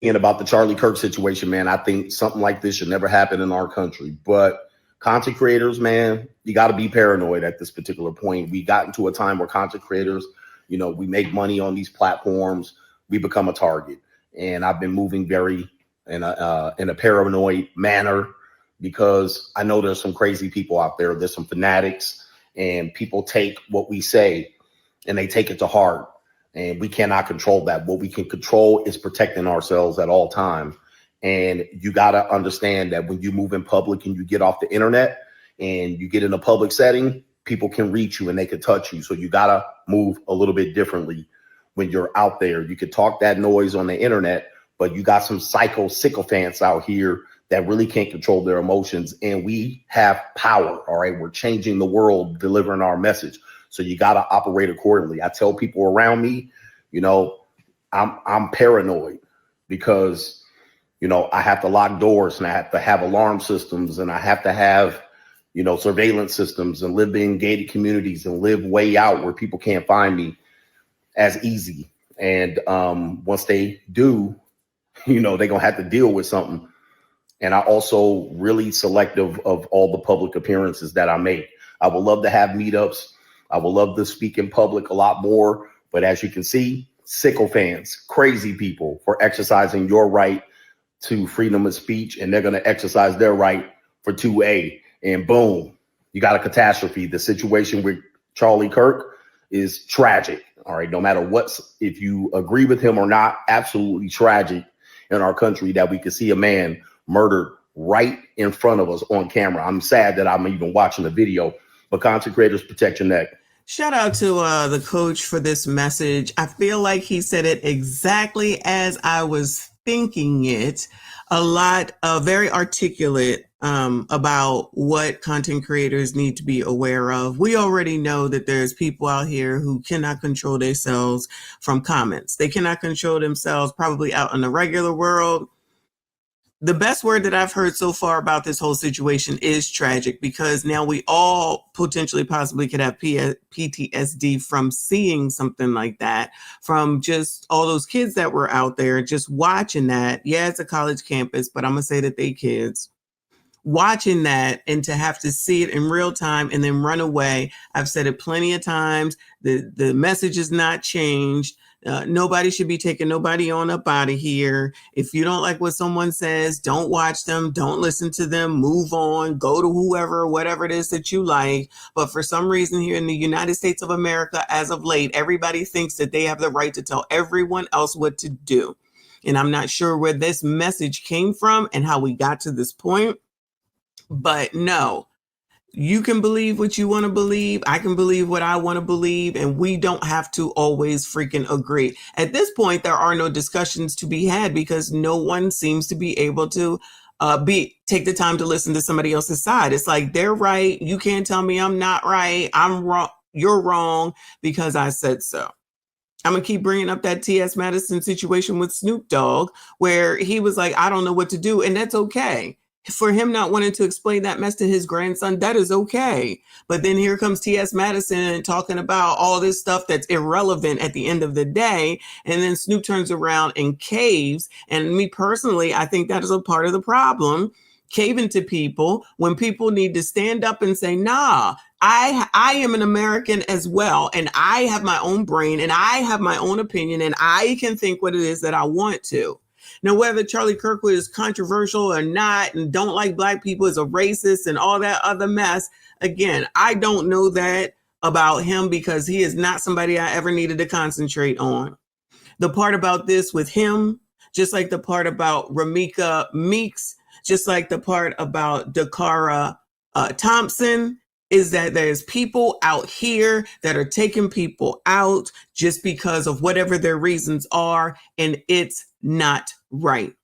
And about the Charlie Kirk situation, man, I think something like this should never happen in our country. But content creators, man, you got to be paranoid at this particular point. We got into a time where content creators, we make money on these platforms. We become a target. And I've been moving very in a paranoid manner because I know there's some crazy people out there. There's some fanatics, and people take what we say and they take it to heart. And we cannot control that. What we can control is protecting ourselves at all times. And you got to understand that when you move in public and you get off the internet and you get in a public setting, people can reach you and they can touch you. So you got to move a little bit differently when you're out there. You could talk that noise on the internet, but you got some sycophants out here that really can't control their emotions. And we have power. All right. We're changing the world, delivering our message. So you got to operate accordingly. I tell people around me, I'm paranoid because, I have to lock doors and I have to have alarm systems and I have to have, surveillance systems and live in gated communities and live way out where people can't find me as easy. And once they do, they're going to have to deal with something. And I also really selective of all the public appearances that I make. I would love to have meetups. I would love to speak in public a lot more. But as you can see, sycophants, crazy people for exercising your right to freedom of speech. And they're going to exercise their right for 2A. And boom, you got a catastrophe. The situation with Charlie Kirk is tragic. All right. No matter if you agree with him or not, absolutely tragic in our country that we could see a man murdered right in front of us on camera. I'm sad that I'm even watching the video. But content creators, protect your neck. Shout out to the coach for this message. I feel like he said it exactly as I was thinking it. A lot very articulate about what content creators need to be aware of. We already know that there's people out here who cannot control themselves from comments. They cannot control themselves probably out in the regular world. The best word that I've heard so far about this whole situation is tragic, because now we all potentially possibly could have PTSD from seeing something like that, from just all those kids that were out there just watching that. Yeah, it's a college campus, but I'm going to say that they kids watching that, and to have to see it in real time and then run away. I've said it plenty of times. The message is not changed. Nobody should be taking nobody on up out of here. If you don't like what someone says, don't watch them, don't listen to them, move on, go to whoever, whatever it is that you like. But for some reason here in the United States of America, as of late, everybody thinks that they have the right to tell everyone else what to do. And I'm not sure where this message came from and how we got to this point. But no. You can believe what you want to believe. I can believe what I want to believe. And we don't have to always freaking agree. At this point, there are no discussions to be had because no one seems to be able to take the time to listen to somebody else's side. It's like, they're right. You can't tell me I'm not right. I'm wrong. You're wrong because I said so. I'm going to keep bringing up that T.S. Madison situation with Snoop Dogg, where he was like, I don't know what to do. And that's okay. For him not wanting to explain that mess to his grandson, that is okay. But then here comes T.S. Madison talking about all this stuff that's irrelevant at the end of the day. And then Snoop turns around and caves. And me personally, I think that is a part of the problem. Caving to people when people need to stand up and say, nah, I am an American as well. And I have my own brain and I have my own opinion and I can think what it is that I want to. Now, whether Charlie Kirk is controversial or not and don't like black people, is a racist and all that other mess, again, I don't know that about him because he is not somebody I ever needed to concentrate on. The part about this with him, just like the part about Ramika Meeks, just like the part about Dakara Thompson, is that there's people out here that are taking people out just because of whatever their reasons are, and it's not right.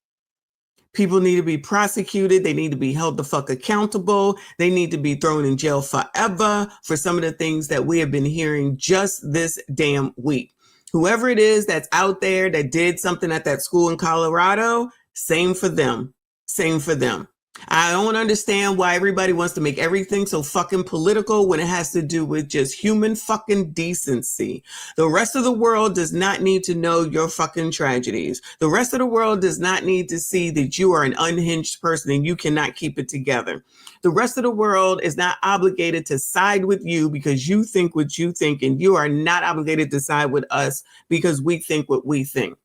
People need to be prosecuted. They need to be held the fuck accountable. They need to be thrown in jail forever for some of the things that we have been hearing just this damn week. Whoever it is that's out there that did something at that school in Colorado, same for them. Same for them. I don't understand why everybody wants to make everything so fucking political when it has to do with just human fucking decency. The rest of the world does not need to know your fucking tragedies. The rest of the world does not need to see that you are an unhinged person and you cannot keep it together. The rest of the world is not obligated to side with you because you think what you think, and you are not obligated to side with us because we think what we think.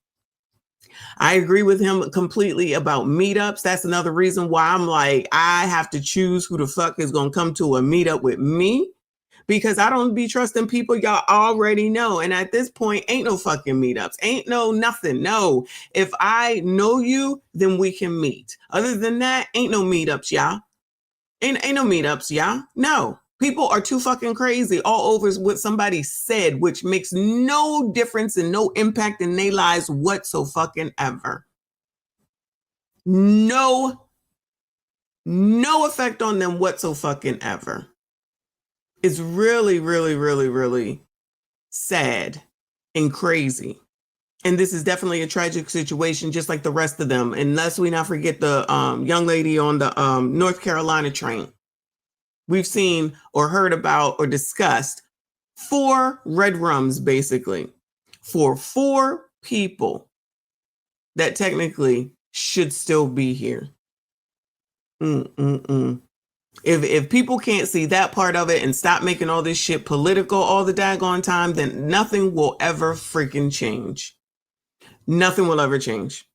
I agree with him completely about meetups. That's another reason why I'm like, I have to choose who the fuck is going to come to a meetup with me, because I don't be trusting people y'all already know. And at this point, ain't no fucking meetups. Ain't no nothing. No. If I know you, then we can meet. Other than that, ain't no meetups, y'all. Ain't no meetups, y'all. No. People are too fucking crazy all over what somebody said, which makes no difference and no impact in their lives whatsoever. No effect on them whatsoever. It's really, really, really, really sad and crazy. And this is definitely a tragic situation, just like the rest of them. Unless we not forget the young lady on the North Carolina train. We've seen or heard about or discussed 4 red rums, basically, for 4 people that technically should still be here. If people can't see that part of it and stop making all this shit political all the daggone time, then nothing will ever freaking change. Nothing will ever change.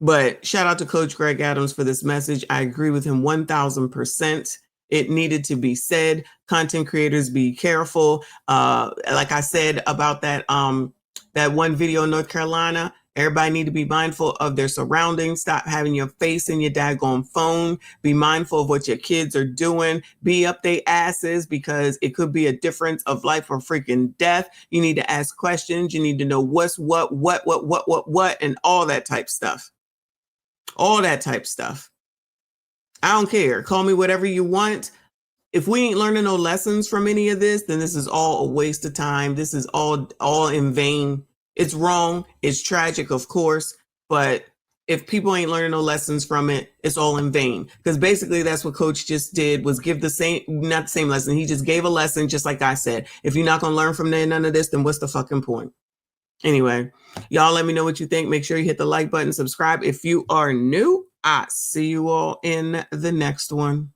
But shout out to Coach Greg Adams for this message. I agree with him 1000%. It needed to be said. Content creators, be careful. Like I said about that one video in North Carolina, everybody need to be mindful of their surroundings. Stop having your face in your daggone phone. Be mindful of what your kids are doing. Be up their asses, because it could be a difference of life or freaking death. You need to ask questions. You need to know what's what, and all that type stuff. All that type stuff. I don't care. Call me whatever you want. If we ain't learning no lessons from any of this, then this is all a waste of time. This is all in vain. It's wrong. It's tragic, of course. But if people ain't learning no lessons from it, it's all in vain. Because basically that's what Coach just did, was give not the same lesson. He just gave a lesson, just like I said. If you're not going to learn from none of this, then what's the fucking point? Anyway, y'all let me know what you think. Make sure you hit the like button, subscribe if you are new. I see you all in the next one.